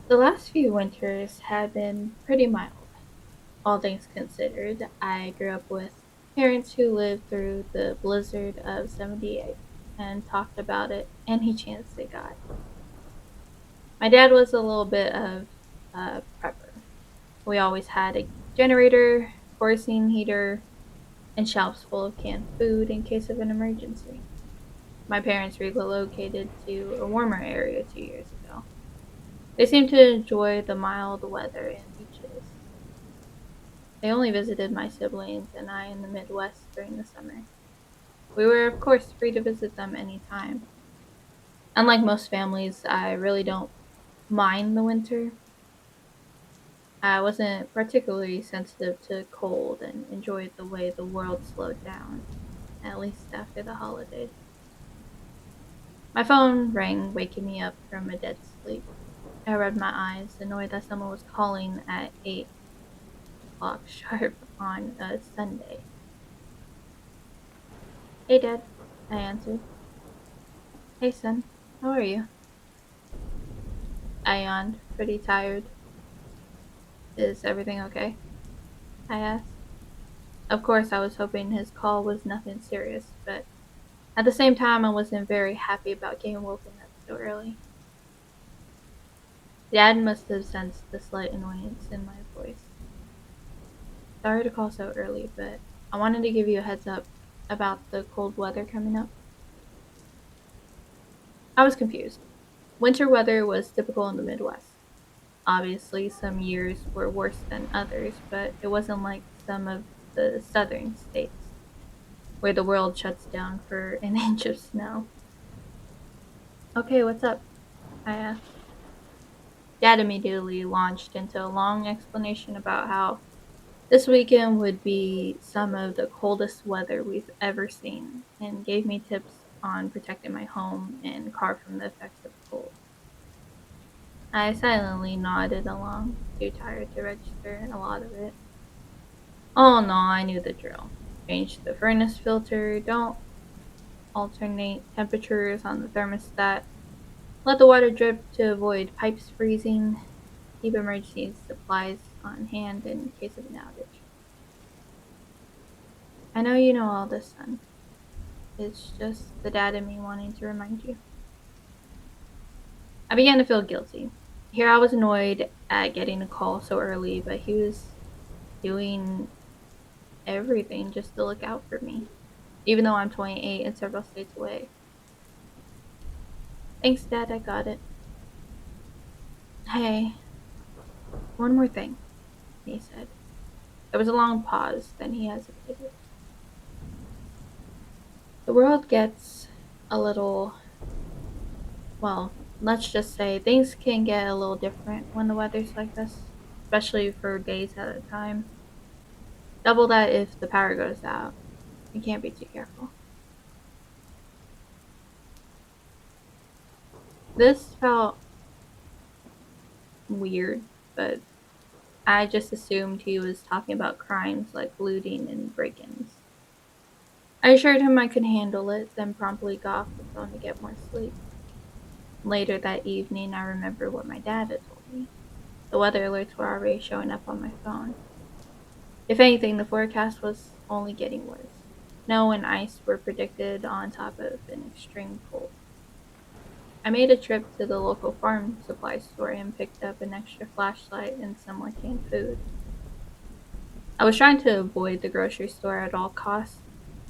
The last few winters have been pretty mild, all things considered. I grew up with parents who lived through the blizzard of '78 and talked about it any chance they got. My dad was a little bit of a prepper. We always had a generator, kerosene heater, and shelves full of canned food in case of an emergency. My parents relocated to a warmer area 2 years ago. They seemed to enjoy the mild weather and beaches. They only visited my siblings and I in the Midwest during the summer. We were, of course, free to visit them anytime. Unlike most families, I really don't mind the winter. I wasn't particularly sensitive to cold and enjoyed the way the world slowed down, at least after the holidays. My phone rang, waking me up from a dead sleep. I rubbed my eyes, annoyed that someone was calling at 8 o'clock sharp on a Sunday. Hey, Dad, I answered. Hey, son, how are you? I yawned, pretty tired. Is everything okay? I asked. Of course, I was hoping his call was nothing serious, but at the same time, I wasn't very happy about getting woken up so early. Dad must have sensed the slight annoyance in my voice. Sorry to call so early, but I wanted to give you a heads up about the cold weather coming up. I was confused. Winter weather was typical in the Midwest. Obviously, some years were worse than others, but it wasn't like some of the southern states, where the world shuts down for an inch of snow. Okay, what's up? I asked. Dad immediately launched into a long explanation about how this weekend would be some of the coldest weather we've ever seen and gave me tips on protecting my home and car from the effects of cold. I silently nodded along, too tired to register a lot of it. Oh no, I knew the drill. Change the furnace filter, don't alternate temperatures on the thermostat, let the water drip to avoid pipes freezing, keep emergency supplies on hand in case of an outage. I know you know all this, son. It's just the dad in me wanting to remind you. I began to feel guilty. Here I was annoyed at getting a call so early, but he was doing everything just to look out for me, even though I'm 28 and several states away. Thanks, Dad, I got it. Hey, one more thing, he said. There was a long pause, then he hesitated. The world gets a little, well, let's just say things can get a little different when the weather's like this, especially for days at a time. Double that if the power goes out. You can't be too careful. This felt weird, but I just assumed he was talking about crimes like looting and break ins. I assured him I could handle it, then promptly got off the phone to get more sleep. Later that evening, I remembered what my dad had told me. The weather alerts were already showing up on my phone. If anything, the forecast was only getting worse. Snow and ice were predicted on top of an extreme cold. I made a trip to the local farm supply store and picked up an extra flashlight and some more canned food. I was trying to avoid the grocery store at all costs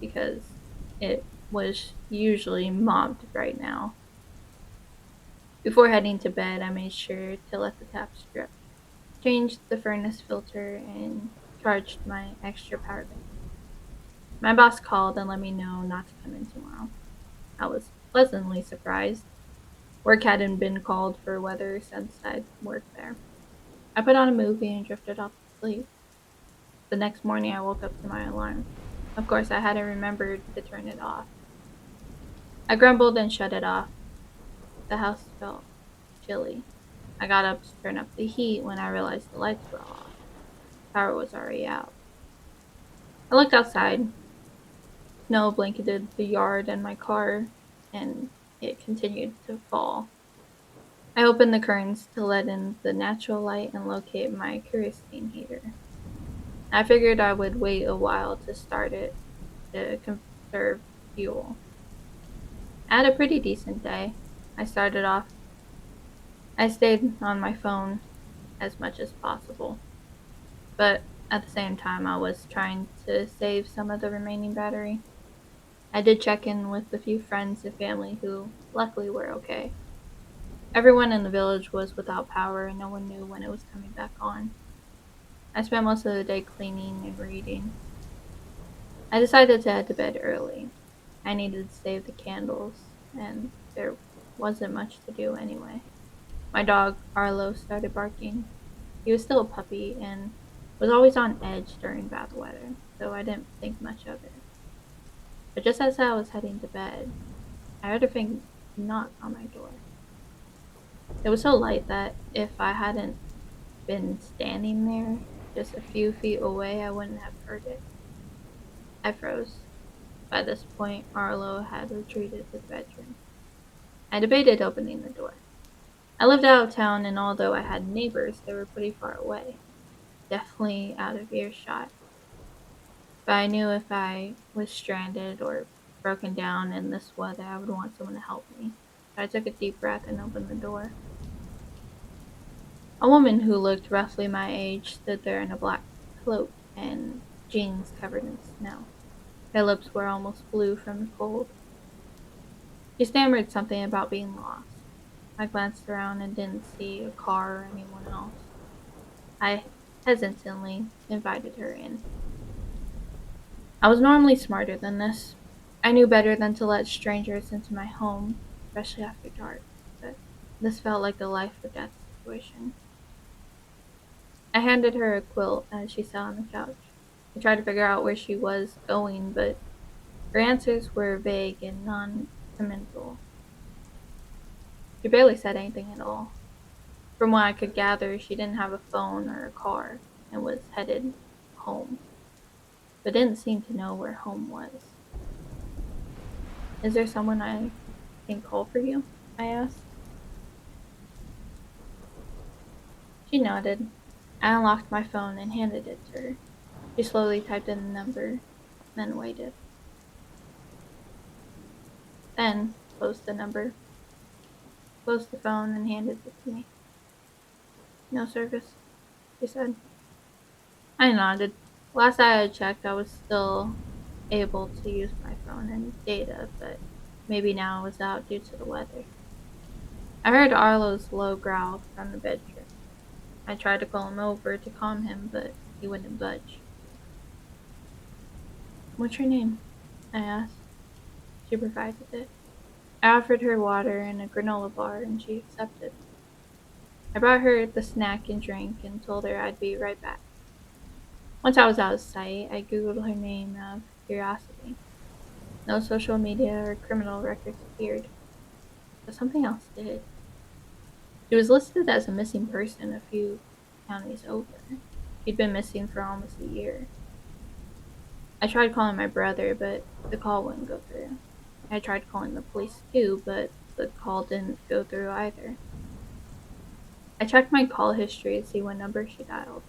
because it was usually mobbed right now. Before heading to bed, I made sure to let the taps drip, changed the furnace filter, and charged my extra power bank. My boss called and let me know not to come in tomorrow. I was pleasantly surprised. Work hadn't been called for weather since I'd worked there. I put on a movie and drifted off to sleep. The next morning, I woke up to my alarm. Of course, I hadn't remembered to turn it off. I grumbled and shut it off. The house felt chilly. I got up to turn up the heat when I realized the lights were all off. Power was already out. I looked outside. Snow blanketed the yard and my car, and it continued to fall. I opened the curtains to let in the natural light and locate my kerosene heater. I figured I would wait a while to start it to conserve fuel. I had a pretty decent day. I started off, I stayed on my phone as much as possible, but at the same time, I was trying to save some of the remaining battery. I did check in with a few friends and family who luckily were okay. Everyone in the village was without power and no one knew when it was coming back on. I spent most of the day cleaning and reading. I decided to head to bed early. I needed to save the candles, and there wasn't much to do anyway. My dog, Arlo, started barking. He was still a puppy and was always on edge during bad weather, so I didn't think much of it. But just as I was heading to bed, I heard a faint knock on my door. It was so light that if I hadn't been standing there just a few feet away, I wouldn't have heard it. I froze. By this point, Arlo had retreated to the bedroom. I debated opening the door. I lived out of town, and although I had neighbors, they were pretty far away, definitely out of earshot. But I knew if I was stranded or broken down in this weather, I would want someone to help me. So I took a deep breath and opened the door. A woman who looked roughly my age stood there in a black cloak and jeans covered in snow. Her lips were almost blue from the cold. She stammered something about being lost. I glanced around and didn't see a car or anyone else. I hesitantly invited her in. I was normally smarter than this. I knew better than to let strangers into my home, especially after dark, but this felt like a life or death situation. I handed her a quilt as she sat on the couch. I tried to figure out where she was going, but her answers were vague and non committal. She barely said anything at all. From what I could gather, she didn't have a phone or a car and was headed home, but didn't seem to know where home was. Is there someone I can call for you? I asked. She nodded. I unlocked my phone and handed it to her. She slowly typed in the number, then waited. Then closed the number, closed the phone, and handed it to me. No service, she said. I nodded. Last I had checked, I was still able to use my phone and data, but maybe now it was out due to the weather. I heard Arlo's low growl from the bedroom. I tried to call him over to calm him, but he wouldn't budge. What's your name? I asked. She provided it. I offered her water and a granola bar, and she accepted. I brought her the snack and drink and told her I'd be right back. Once I was out of sight, I googled her name out of curiosity. No social media or criminal records appeared, but something else did. She was listed as a missing person a few counties over. She'd been missing for almost a year. I tried calling my brother, but the call wouldn't go through. I tried calling the police too, but the call didn't go through either. I checked my call history to see what number she dialed.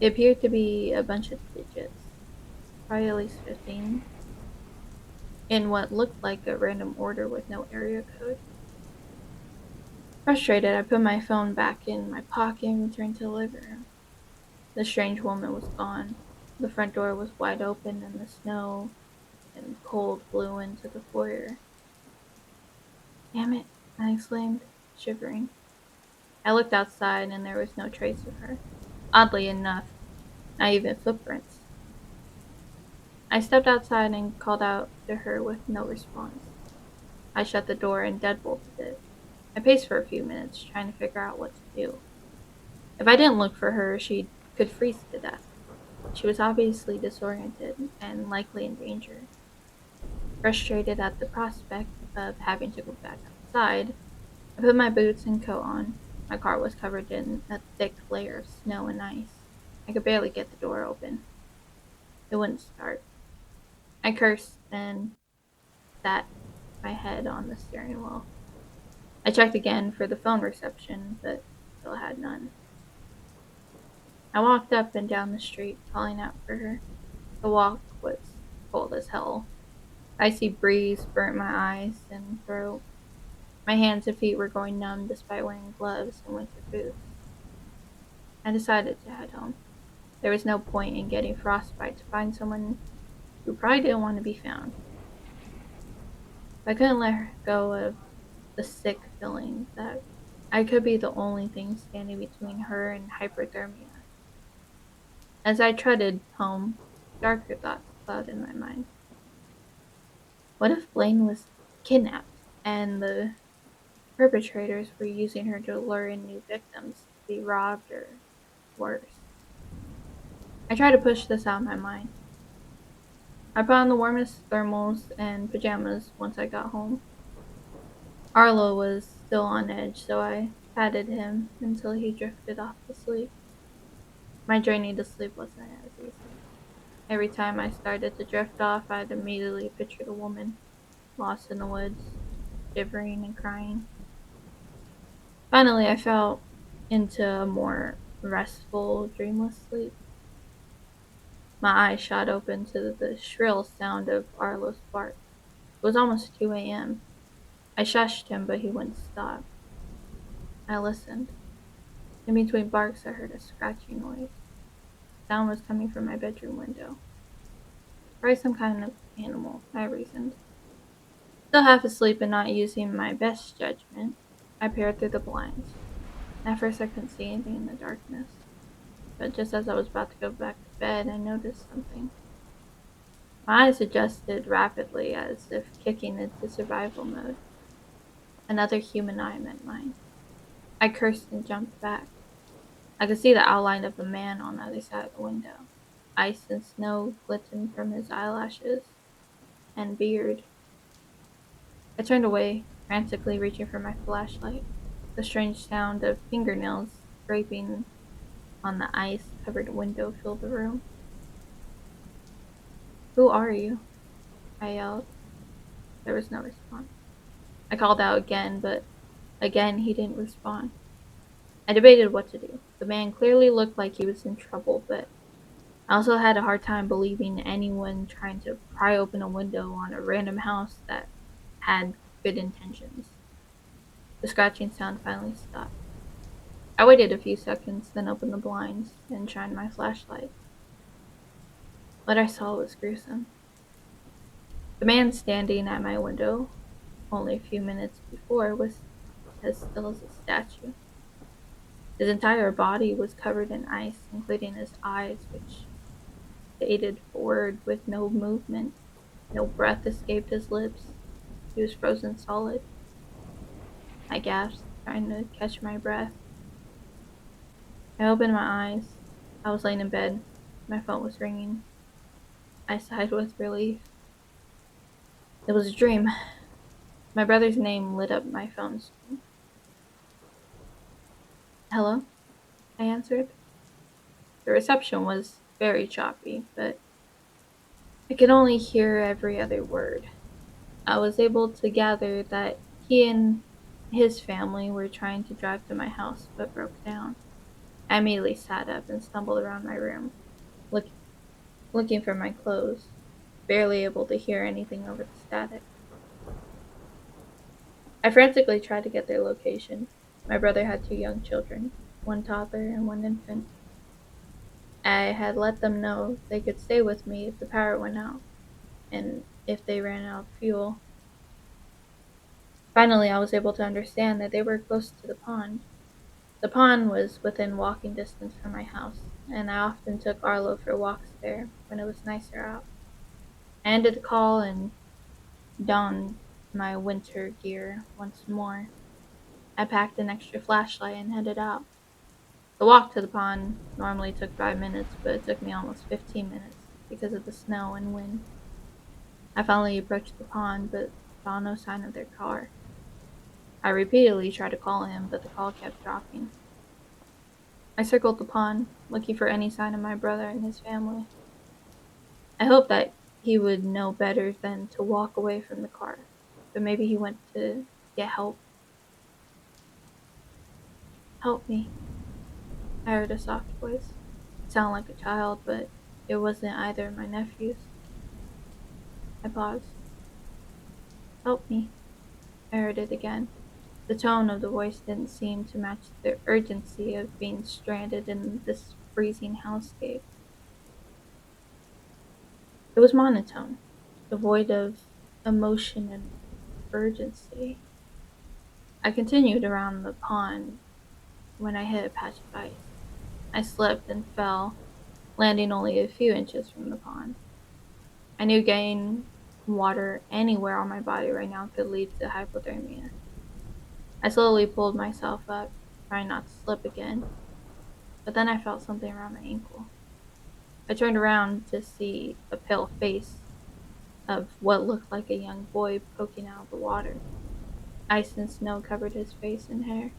It appeared to be a bunch of digits, probably at least 15, in what looked like a random order with no area code. Frustrated, I put my phone back in my pocket and returned to the living room. The strange woman was gone. The front door was wide open and the snow and cold blew into the foyer. Damn it, I exclaimed, shivering. I looked outside and there was no trace of her. Oddly enough, not even footprints. I stepped outside and called out to her with no response. I shut the door and deadbolted it. I paced for a few minutes, trying to figure out what to do. If I didn't look for her, she could freeze to death. She was obviously disoriented and likely in danger. Frustrated at the prospect of having to go back outside, I put my boots and coat on. My car was covered in a thick layer of snow and ice. I could barely get the door open. It wouldn't start. I cursed and sat my head on the steering wheel. I checked again for the phone reception, but still had none. I walked up and down the street, calling out for her. The walk was cold as hell. Icy breeze burnt my eyes and throat. My hands and feet were going numb despite wearing gloves and winter boots. I decided to head home. There was no point in getting frostbite to find someone who probably didn't want to be found. I couldn't let go of the sick feeling that I could be the only thing standing between her and hyperthermia. As I treaded home, darker thoughts clouded in my mind. What if Blaine was kidnapped and the perpetrators were using her to lure in new victims to be robbed or worse? I tried to push this out of my mind. I put on the warmest thermals and pajamas once I got home. Arlo was still on edge, so I patted him until he drifted off to sleep. My journey to sleep wasn't as easy. Every time I started to drift off, I'd immediately pictured a woman lost in the woods, shivering and crying. Finally, I fell into a more restful, dreamless sleep. My eyes shot open to the shrill sound of Arlo's bark. It was almost 2 a.m. I shushed him, but he wouldn't stop. I listened. In between barks, I heard a scratching noise. The sound was coming from my bedroom window. Probably some kind of animal, I reasoned. Still half asleep and not using my best judgment, I peered through the blinds. At first, I couldn't see anything in the darkness, but just as I was about to go back to bed, I noticed something. My eyes adjusted rapidly as if kicking into survival mode. Another human eye met mine. I cursed and jumped back. I could see the outline of the man on the other side of the window. Ice and snow glistened from his eyelashes and beard. I turned away, frantically reaching for my flashlight. The strange sound of fingernails scraping on the ice-covered window filled the room. "Who are you?" I yelled. There was no response. I called out again, but again he didn't respond. I debated what to do. The man clearly looked like he was in trouble, but I also had a hard time believing anyone trying to pry open a window on a random house that had good intentions. The scratching sound finally stopped. I waited a few seconds, then opened the blinds and shined my flashlight. What I saw was gruesome. The man standing at my window only a few minutes before was as still as a statue. His entire body was covered in ice, including his eyes, which faded forward with no movement. No breath escaped his lips. He was frozen solid. I gasped, trying to catch my breath. I opened my eyes. I was laying in bed. My phone was ringing. I sighed with relief. It was a dream. My brother's name lit up my phone screen. "Hello?" I answered. The reception was very choppy, but I could only hear every other word. I was able to gather that he and his family were trying to drive to my house but broke down. I immediately sat up and stumbled around my room, look, looking for my clothes, barely able to hear anything over the static. I frantically tried to get their location. My brother had two young children, one toddler and one infant. I had let them know they could stay with me if the power went out, and if they ran out of fuel. Finally, I was able to understand that they were close to the pond. The pond was within walking distance from my house, and I often took Arlo for walks there when it was nicer out. I ended the call and donned my winter gear once more. I packed an extra flashlight and headed out. The walk to the pond normally took 5 minutes, but it took me almost 15 minutes because of the snow and wind. I finally approached the pond, but saw no sign of their car. I repeatedly tried to call him, but the call kept dropping. I circled the pond, looking for any sign of my brother and his family. I hoped that he would know better than to walk away from the car, but maybe he went to get help. Help me, I heard a soft voice. It sounded like a child, but it wasn't either of my nephews. I paused. Help me, I heard it again. The tone of the voice didn't seem to match the urgency of being stranded in this freezing hellscape. It was monotone, devoid of emotion and urgency. I continued around the pond when I hit a patch of ice. I slipped and fell, landing only a few inches from the pond. I knew getting water anywhere on my body right now could lead to hypothermia. I slowly pulled myself up, trying not to slip again, but then I felt something around my ankle. I turned around to see a pale face of what looked like a young boy poking out of the water. Ice and snow covered his face and hair.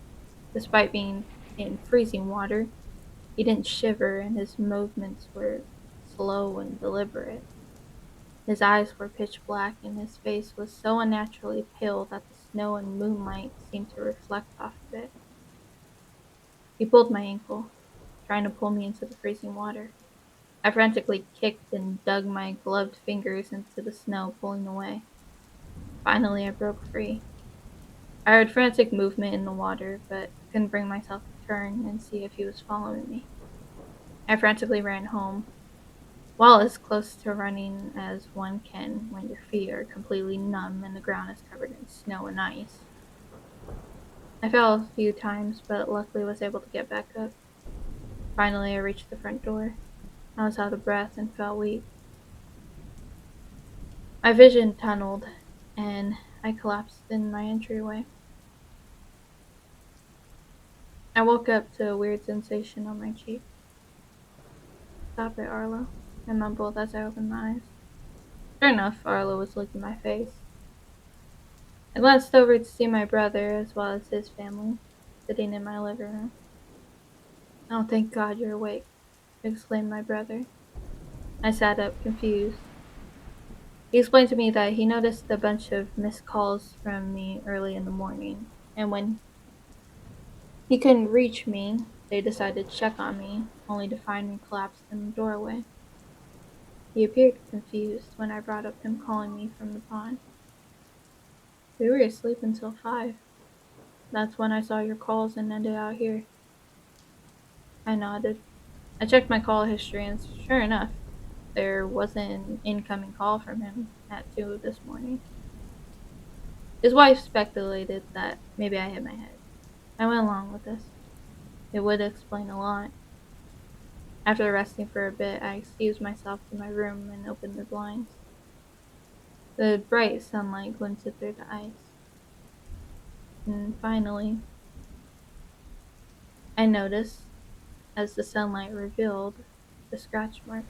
Despite being in freezing water, he didn't shiver and his movements were slow and deliberate. His eyes were pitch black and his face was so unnaturally pale that the snow and moonlight seemed to reflect off of it. He pulled my ankle, trying to pull me into the freezing water. I frantically kicked and dug my gloved fingers into the snow, pulling away. Finally, I broke free. I heard frantic movement in the water, but I couldn't bring myself to turn and see if he was following me. I frantically ran home, well as close to running as one can when your feet are completely numb and the ground is covered in snow and ice. I fell a few times, but luckily was able to get back up. Finally, I reached the front door. I was out of breath and felt weak. My vision tunneled, and I collapsed in my entryway. I woke up to a weird sensation on my cheek. Stop it, Arlo, I mumbled as I opened my eyes. Sure enough, Arlo was licking my face. I glanced over to see my brother, as well as his family, sitting in my living room. Oh, thank God you're awake, exclaimed my brother. I sat up, confused. He explained to me that he noticed a bunch of missed calls from me early in the morning, and when he couldn't reach me, they decided to check on me, only to find me collapsed in the doorway. He appeared confused when I brought up him calling me from the pond. We were asleep until 5. That's when I saw your calls and ended out here. I nodded. I checked my call history and sure enough, there wasn't an incoming call from him at 2 this morning. His wife speculated that maybe I hit my head. I went along with this. It would explain a lot. After resting for a bit, I excused myself to my room and opened the blinds. The bright sunlight glinted through the ice. And finally, I noticed, as the sunlight revealed, the scratch marks.